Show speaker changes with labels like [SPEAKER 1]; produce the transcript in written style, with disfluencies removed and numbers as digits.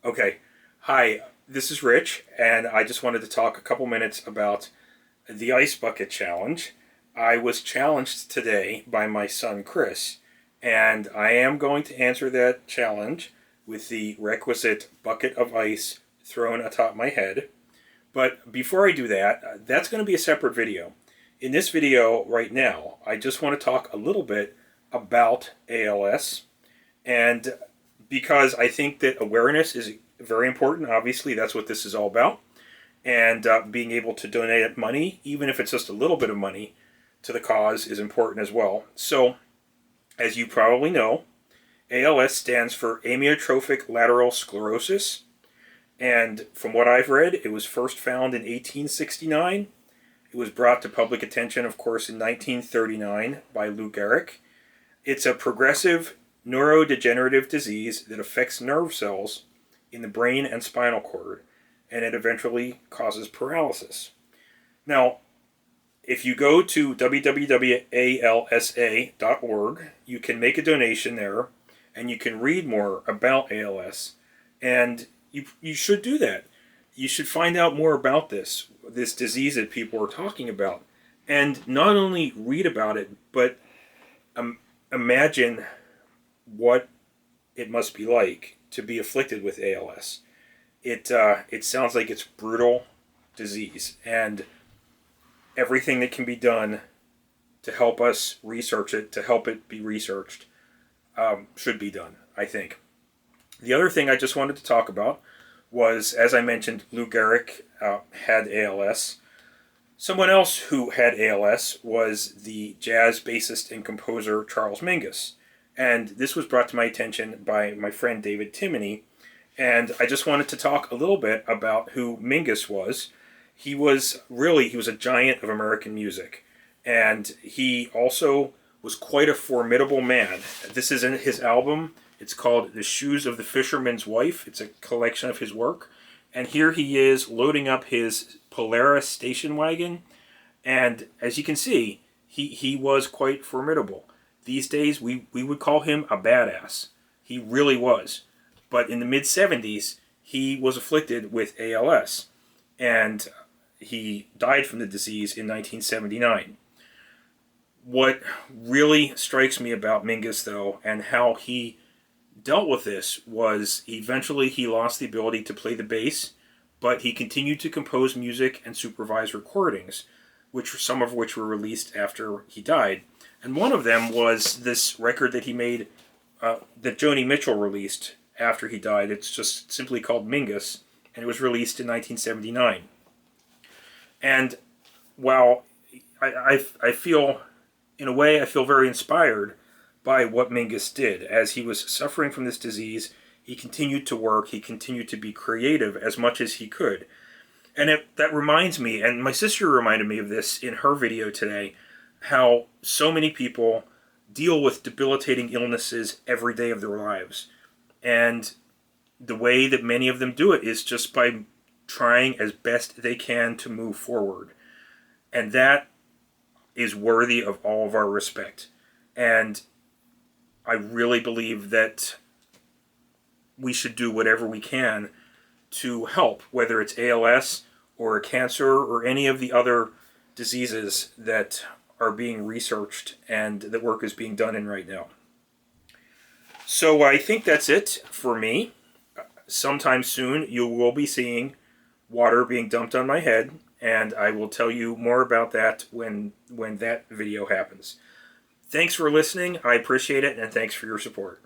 [SPEAKER 1] Okay. Hi, this is Rich, and I just wanted to talk a couple minutes about the Ice Bucket Challenge. I was challenged today by my son Chris, and I am going to answer that challenge with the requisite bucket of ice thrown atop my head. But before I do that, that's going to be a separate video. In this video right now, I just want to talk a little bit about ALS, and because I think that awareness is very important. Obviously, that's what this is all about. And being able to donate money, even if it's just a little bit of money, to the cause is important as well. So, as you probably know, ALS stands for amyotrophic lateral sclerosis. And from what I've read, it was first found in 1869. It was brought to public attention, of course, in 1939 by Lou Gehrig. It's a progressive neurodegenerative disease that affects nerve cells in the brain and spinal cord, and it eventually causes paralysis. Now, if you go to www.alsa.org, you can make a donation there, and you can read more about ALS, and you should do that. You should find out more about this disease that people are talking about, and not only read about it, but imagine what it must be like to be afflicted with ALS. It sounds like it's brutal disease, and everything that can be done to help us research it, to help it be researched, should be done, I think. The other thing I just wanted to talk about was, as I mentioned, Lou Gehrig had ALS. Someone else who had ALS was the jazz bassist and composer Charles Mingus. And this was brought to my attention by my friend David Timoney. And I just wanted to talk a little bit about who Mingus was. He was a giant of American music. And he also was quite a formidable man. This is in his album. It's called The Shoes of the Fisherman's Wife. It's a collection of his work. And here he is loading up his Polaris station wagon. And as you can see, he was quite formidable. These days, we would call him a badass. He really was. But in the mid-70s, he was afflicted with ALS. And he died from the disease in 1979. What really strikes me about Mingus, though, and how he dealt with this, was eventually he lost the ability to play the bass, but he continued to compose music and supervise recordings, some of which were released after he died. And one of them was this record that he made, that Joni Mitchell released after he died. It's just simply called Mingus, and it was released in 1979. And while I feel, in a way, I feel very inspired by what Mingus did. As he was suffering from this disease, he continued to work, he continued to be creative as much as he could. And that reminds me, and my sister reminded me of this in her video today, how so many people deal with debilitating illnesses every day of their lives. And the way that many of them do it is just by trying as best they can to move forward. And that is worthy of all of our respect. And I really believe that we should do whatever we can to help, whether it's ALS or cancer or any of the other diseases that are being researched and that work is being done in right now. So I think that's it for me. Sometime soon you will be seeing water being dumped on my head, and I will tell you more about that when that video happens. Thanks for listening. I appreciate it, and thanks for your support.